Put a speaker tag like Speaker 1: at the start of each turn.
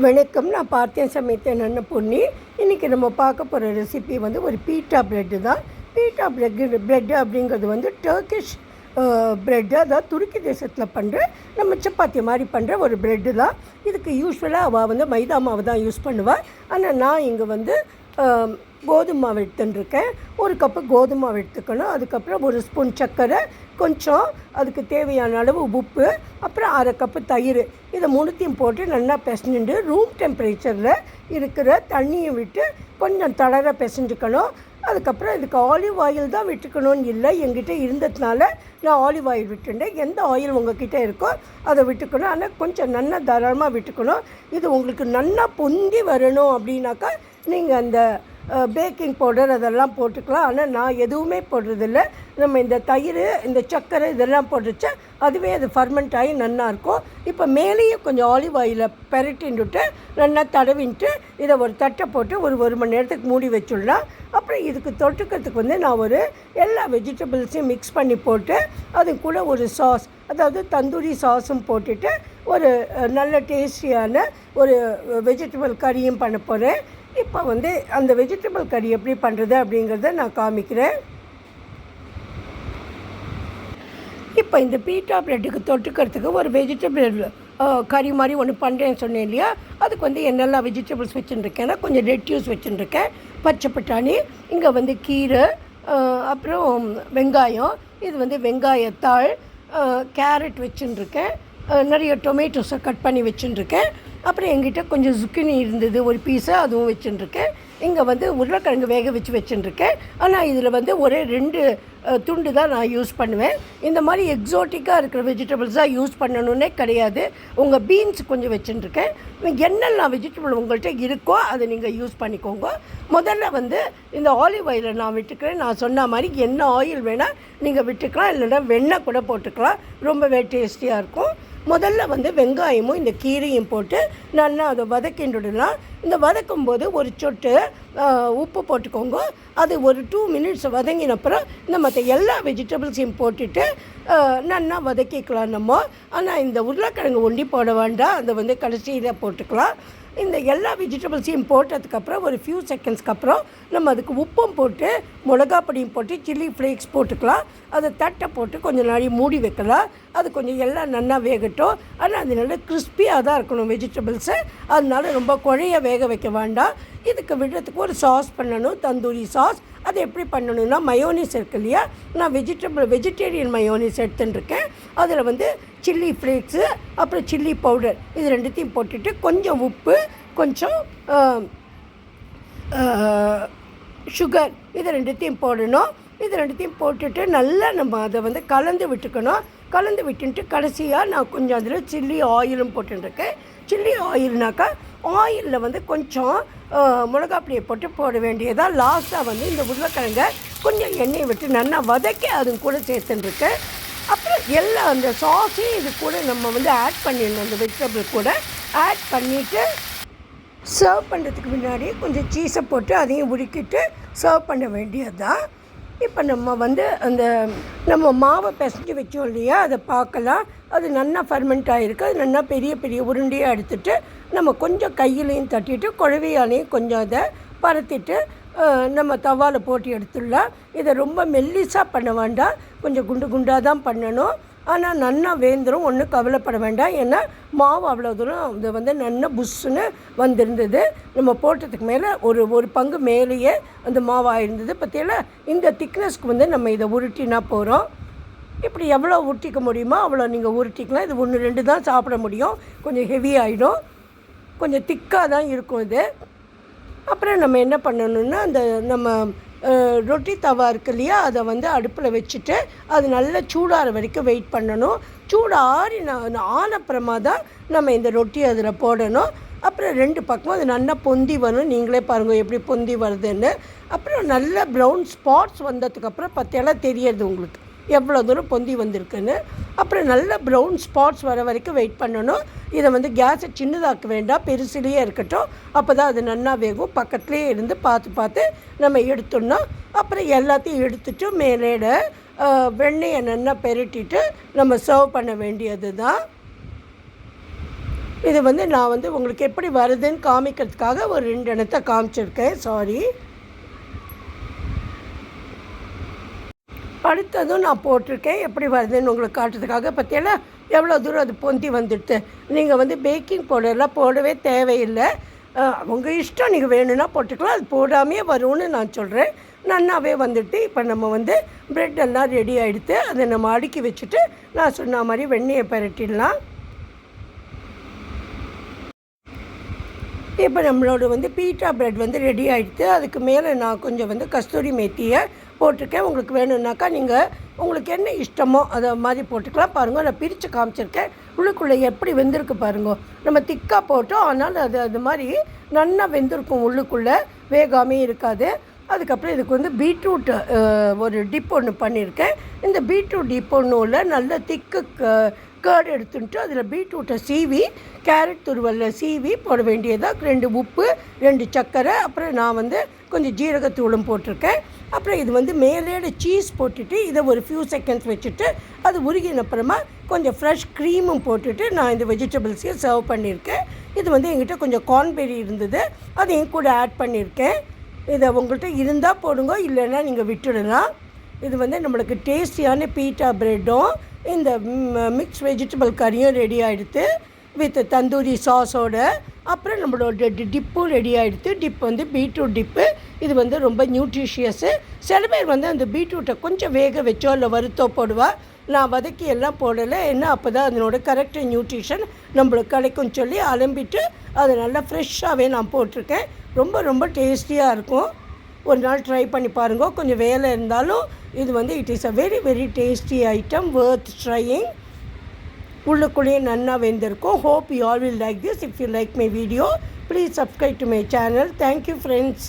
Speaker 1: வணக்கம். நான் பார்த்தேன் சமைத்தேன் நல்ல பொண்ணு. இன்றைக்கி நம்ம பார்க்க போகிற ரெசிபி வந்து ஒரு பீட்டா ப்ரெட்டு தான். பீட்டா ப்ரெட்டு அப்படிங்கிறது வந்து டர்க்கிஷ் ப்ரெட்டு, அதாவது துருக்கி தேசத்தில் பண்ணுற நம்ம சப்பாத்தி மாதிரி பண்ணுற ஒரு ப்ரெட்டு தான். இதுக்கு யூஸ்வலாக அவள் வந்து மைதா மாவு தான் யூஸ் பண்ணுவாள். ஆனால் நான் இங்கே வந்து கோதுமை மாவு எடுத்துட்டுருக்கேன். ஒரு கப்பு கோதுமை மாவு எடுத்துக்கணும். அதுக்கப்புறம் ஒரு ஸ்பூன் சர்க்கரை, கொஞ்சம் அதுக்கு தேவையான அளவு உப்பு, அப்புறம் அரை கப்பு தயிர், இதை மூணுத்தையும் போட்டு நல்லா பிசைஞ்சுட்டு ரூம் டெம்பரேச்சரில் இருக்கிற தண்ணியை விட்டு கொஞ்சம் தளர பிசைஞ்சுக்கணும். அதுக்கப்புறம் இதுக்கு ஆலிவ் ஆயில் தான் விட்டுக்கணும்னு இல்லை, என்கிட்ட இருந்ததுனால நான் ஆலிவ் ஆயில் விட்டுட்டேன். எந்த ஆயில் உங்கள்கிட்ட இருக்கோ அதை விட்டுக்கணும். ஆனால் கொஞ்சம் நல்லா தாராளமாக விட்டுக்கணும். இது உங்களுக்கு நல்லா பொந்தி வரணும் அப்படின்னாக்கா நீங்கள் அந்த பேக்கிங் பவுடர் அதெல்லாம் போட்டுக்கலாம். ஆனால் நான் எதுவுமே போடுறதில்ல. நம்ம இந்த தயிர், இந்த சர்க்கரை இதெல்லாம் போட்டுச்சா அதுவே அது ஃபர்மெண்ட் ஆகி நல்லாயிருக்கும். இப்போ மேலேயே கொஞ்சம் ஆலிவ் ஆயிலை பெரட்டின்ட்டு நல்லா தடவின்ட்டு இதை ஒரு தட்டை போட்டு ஒரு மணி நேரத்துக்கு மூடி வச்சுடலாம். அப்புறம் இதுக்கு தொட்டுக்கிறதுக்கு வந்து நான் எல்லா வெஜிடபிள்ஸையும் மிக்ஸ் பண்ணி போட்டு அது கூட ஒரு சாஸ், அதாவது தந்தூரி சாஸும் போட்டுட்டு ஒரு நல்ல டேஸ்டியான ஒரு வெஜிடபிள் கறியும் பண்ண போகிறேன். இப்போ வந்து அந்த வெஜிடபிள் கறி எப்படி பண்ணுறது அப்படிங்கிறத நான் காமிக்கிறேன். இப்போ இந்த பீட்டா ப்ரெட்டுக்கு தொட்டுக்கிறதுக்கு ஒரு வெஜிடபிள் கறி மாதிரி ஒன்று பண்ணுறேன்னு சொன்னேன் இல்லையா, அதுக்கு வந்து என்னெல்லாம் வெஜிடபிள்ஸ் வச்சுட்டுருக்கேன்னா கொஞ்சம் லெட்யூஸ் வச்சுட்டுருக்கேன், பச்சை பட்டாணி, இங்கே வந்து கீரை, அப்புறம் வெங்காயம், இது வந்து வெங்காயத்தாள், கேரட் வச்சுட்டுருக்கேன், நிறைய டொமேட்டோஸை கட் பண்ணி வச்சுட்டுருக்கேன். அப்புறம் எங்கிட்ட கொஞ்சம் zucchini இருந்தது, ஒரு பீஸை அதுவும் வச்சுட்டுருக்கேன். இங்கே வந்து உருளைக்கிழங்கு வேக வச்சு வச்சுட்டுருக்கேன். ஆனால் இதில் வந்து ஒரே 2 துண்டு தான் நான் யூஸ் பண்ணுவேன். இந்த மாதிரி எக்ஸோட்டிக்காக இருக்கிற வெஜிடபிள்ஸாக யூஸ் பண்ணணுன்னே கிடையாது. உங்கள் பீன்ஸ் கொஞ்சம் வச்சுட்டுருக்கேன். என்னெல்லாம் வெஜிடபிள் உங்கள்கிட்ட இருக்கோ அதை நீங்கள் யூஸ் பண்ணிக்கோங்க. முதல்ல வந்து இந்த ஆலிவ் ஆயிலை நான் விட்டுக்கிறேன். நான் சொன்ன மாதிரி என்ன ஆயில் வேணால் நீங்கள் விட்டுக்கலாம், இல்லைன்னா வெண்ணெய் கூட போட்டுக்கலாம், ரொம்பவே டேஸ்டியாக இருக்கும். முதல்ல வந்து வெங்காயமும் இந்த கீரையும் போட்டு நல்லா அதை வதக்கிண்டுடலாம். இந்த வதக்கும்போது ஒரு சொட்டு உப்பு போட்டுக்கோங்க. அது ஒரு 2 மினிட்ஸ் வதங்கினப்புறம் இந்த மற்ற எல்லா வெஜிடபிள்ஸையும் போட்டுட்டு நல்லா வதக்கிக்கலாம் நம்ம. ஆனால் இந்த உருளைக்கிழங்கு ஒண்டி போட வேண்டாம், அதை வந்து கடைசியில் போட்டுக்கலாம். இந்த எல்லா வெஜிடபிள்ஸையும் போட்டதுக்கப்புறம் ஒரு ஃபியூ செகண்ட்ஸ்க்கு அப்புறம் நம்ம அதுக்கு உப்பும் போட்டு மிளகா பொடியும் போட்டு சில்லி ஃப்ளேக்ஸ் போட்டுக்கலாம். அதை தட்டை போட்டு கொஞ்சம் நாளை மூடி வைக்கலாம். அது கொஞ்சம் எல்லாம் நல்லா வேகட்டும். ஆனால் அது நல்லா கிறிஸ்பியாக தான் இருக்கணும் வெஜிடபிள்ஸு, அதனால ரொம்ப குழைய வேக வைக்க வேண்டாம். இதுக்கு விடுறதுக்கு ஒரு சாஸ் பண்ணணும், தந்தூரி சாஸ். அது எப்படி பண்ணணுன்னா, மயோனிஸ் இருக்கு இல்லையா, நான் வெஜிடேரியன் மயோனிஸ் எடுத்துட்டுருக்கேன். அதில் வந்து சில்லி ஃப்ளேக்ஸு, அப்புறம் சில்லி பவுடர், இது 2த்தையும் போட்டுட்டு கொஞ்சம் உப்பு, கொஞ்சம் சுகர், இது 2த்தையும் போடணும். இது 2த்தையும் போட்டுட்டு நல்லா நம்ம அதை வந்து கலந்து விட்டுக்கணும். கலந்து விட்டுட்டு கடைசியாக நான் கொஞ்சம் அதில் சில்லி ஆயிலும் போட்டுருக்கேன். சில்லி ஆயில்னாக்கா ஆயிலில் வந்து கொஞ்சம் மிளகாப்பொடியை போட்டு போட வேண்டியதாக. லாஸ்ட்டாக வந்து இந்த உருளைக்கிழங்கை கொஞ்சம் எண்ணெயை விட்டு நல்லா வதக்கி அது கூட சேர்த்துட்டுருக்கேன். அப்புறம் எல்லாம் அந்த சாஸையும் இது கூட நம்ம வந்து ஆட் பண்ணிடணும். அந்த வெஜிடபிள் கூட ஆட் பண்ணிவிட்டு சர்வ் பண்ணுறதுக்கு முன்னாடி கொஞ்சம் சீஸை போட்டு அதையும் உருக்கிட்டு சர்வ் பண்ண வேண்டியது தான். இப்போ நம்ம வந்து நம்ம மாவை பிசைஞ்சு வச்சோம் இல்லையா, அதை பார்க்கலாம். அது நல்லா ஃபர்மெண்ட் ஆகிருக்கு. அது நல்லா பெரிய பெரிய உருண்டையாக எடுத்துகிட்டு நம்ம கொஞ்சம் கையிலையும் தட்டிட்டு குழவையாலையும் கொஞ்சம் அதை பரத்திட்டு நம்ம தவாவில் போட்டு எடுத்துடலாம். இதை ரொம்ப மெல்லிஸாக பண்ண வேண்டாம், கொஞ்சம் குண்டு குண்டாக தான் பண்ணணும். ஆனால் நல்லா வேந்துடும், ஒன்றும் கவலைப்பட வேண்டாம். ஏன்னா மாவு அவ்வளோ தூரம் இது வந்து நல்லா புஷ்ஷுன்னு வந்திருந்தது. நம்ம போட்டதுக்கு மேலே ஒரு பங்கு மேலேயே அந்த மாவாக இருந்தது. பார்த்தீங்களா, இந்த திக்னஸ்க்கு வந்து நம்ம இதை உருட்டினா போகிறோம். இப்படி எவ்வளோ உருட்டிக்க முடியுமோ அவ்வளோ நீங்கள் உருட்டிக்கலாம். இது 1-2 தான் சாப்பிட முடியும், கொஞ்சம் ஹெவி ஆகிடும், கொஞ்சம் திக்காக தான் இருக்கும் இது. அப்புறம் நம்ம என்ன பண்ணணுன்னா, நம்ம ரொட்டி தவா இருக்கு இல்லையா, அதை வந்து அடுப்பில் வச்சுட்டு அது நல்லா சூடாகிற வரைக்கும் வெயிட் பண்ணணும். சூடாறி ஆனப்புறமா தான் நம்ம இந்த ரொட்டி அதில் போடணும். அப்புறம் 2 பக்கமும் அது நல்லா பொந்தி வரும். நீங்களே பாருங்கள் எப்படி பொந்தி வருதுன்னு. அப்புறம் நல்ல ப்ரௌன் ஸ்பாட்ஸ் வந்ததுக்கப்புறம் பற்றியெல்லாம் தெரியறது உங்களுக்கு எவ்வளோ தூரம் பொந்தி வந்திருக்குன்னு. அப்புறம் நல்ல ப்ரௌன் ஸ்பாட்ஸ் வர வரைக்கும் வெயிட் பண்ணணும். இதை வந்து கேஸை சின்னதாக்க வேண்டாம், பெருசிலேயே இருக்கட்டும். அப்போ தான் அது நல்லா வேகும். பக்கத்துலேயே இருந்து பார்த்து நம்ம எடுத்துடணும். அப்புறம் எல்லாத்தையும் எடுத்துட்டு மேலேட வெண்ணெயை நல்லா பெரட்டிட்டு நம்ம சர்வ் பண்ண வேண்டியது தான். இது வந்து நான் வந்து உங்களுக்கு எப்படி வருதுன்னு காமிக்கிறதுக்காக ஒரு 2 எண்ணத்தை காமிச்சிருக்கேன். சாரி. அடுத்ததும் நான் போட்டிருக்கேன். எப்படி வருதுன்னு உங்களுக்கு காட்டுறதுக்காக. பார்த்தீங்களா எவ்வளோ தூரம் அது பொந்தி வந்துடுது. நீங்கள் வந்து பேக்கிங் பவுடர்லாம் போடவே தேவையில்லை. உங்கள் இஷ்டம், நீங்கள் வேணும்னா போட்டுக்கலாம். அது போடாமையே வரும்னு நான் சொல்கிறேன். நல்லாவே வந்துட்டு இப்போ நம்ம வந்து ப்ரெட் எல்லாம் ரெடி ஆகிடுத்து. அதை நம்ம அடுக்கி வச்சுட்டு நான் சொன்ன மாதிரி வெண்ணெயை பரட்டிடலாம். இப்போ நம்மளோட வந்து பீட்டா ப்ரெட் வந்து ரெடி ஆகிடுது. அதுக்கு மேலே நான் கொஞ்சம் வந்து கஸ்தூரி மேத்தியை போட்டிருக்கேன். உங்களுக்கு வேணும்னாக்கா நீங்கள் உங்களுக்கு என்ன இஷ்டமோ அதை மாதிரி போட்டுக்கலாம். பாருங்கள், நான் பிரித்து காமிச்சிருக்கேன். உள்ளுக்குள்ளே எப்படி வெந்திருக்கு பாருங்க. நம்ம திக்காக போட்டோம், ஆனால் அது மாதிரி நல்லா வெந்திருக்கும். உள்ளுக்குள்ளே வேகாமே இருக்காது. அதுக்கப்புறம் இதுக்கு வந்து பீட்ரூட் ஒரு டிப் ஒன்று பண்ணியிருக்கேன். இந்த பீட்ரூட் டிப் ஒன்றும் நல்ல திக்கு கேர்டு எடுத்துட்டு அதில் பீட்ரூட்டை சீவி கேரட் துருவலில் சீவி போட வேண்டியதாக. 2 உப்பு, 2 சர்க்கரை, அப்புறம் நான் வந்து கொஞ்சம் ஜீரகத்தூளும் போட்டிருக்கேன். அப்புறம் இது வந்து மேலேட சீஸ் போட்டுட்டு இதை ஒரு ஃபியூ செகண்ட்ஸ் வச்சுட்டு அது உருகின அப்புறமா கொஞ்சம் ஃப்ரெஷ் க்ரீமும் போட்டுட்டு நான் இந்த வெஜிடபிள்ஸையும் சர்வ் பண்ணியிருக்கேன். இது வந்து எங்கிட்ட கொஞ்சம் கார்ன்பெரி இருந்தது, அதையும் கூட ஆட் பண்ணியிருக்கேன். இதை உங்கள்கிட்ட இருந்தால் போடுங்க, இல்லைன்னா நீங்கள் விட்டுடலாம். இது வந்து நம்மளுக்கு டேஸ்டியான பீட்டா ப்ரெட்டும் இந்த மிக்ஸ் வெஜிடபிள் கறியும் ரெடி ஆகிடுது வித் தந்தூரி சாஸோடு. அப்புறம் நம்மளோட டிப்பும் ரெடி ஆகிடுது. டிப் வந்து பீட்ரூட் டிப்பு. இது வந்து ரொம்ப நியூட்ரிஷியஸு. சில பேர் வந்து அந்த பீட்ரூட்டை கொஞ்சம் வேக வச்சோ இல்லை வறுத்தோ போடுவா. நான் வதக்கி எல்லாம் போடலை. என்ன அப்போ தான் அதனோட கரெக்ட் நியூட்ரிஷன் நம்மளுக்கு கிடைக்கும் சொல்லி அலம்பிட்டு அதை நல்லா ஃப்ரெஷ்ஷாகவே நான் போட்டிருக்கேன். ரொம்ப ரொம்ப டேஸ்டியாக இருக்கும். ஒரு நாள் ட்ரை பண்ணி பாருங்க. கொஞ்சம் வேலை இருந்தாலும் இது வந்து it is a very very tasty item, worth trying. உள்ளுக்குள்ளேயே நன்னா வெந்திருக்கும். Hope you all will like this. If you like my video, please subscribe to my channel. Thank you friends.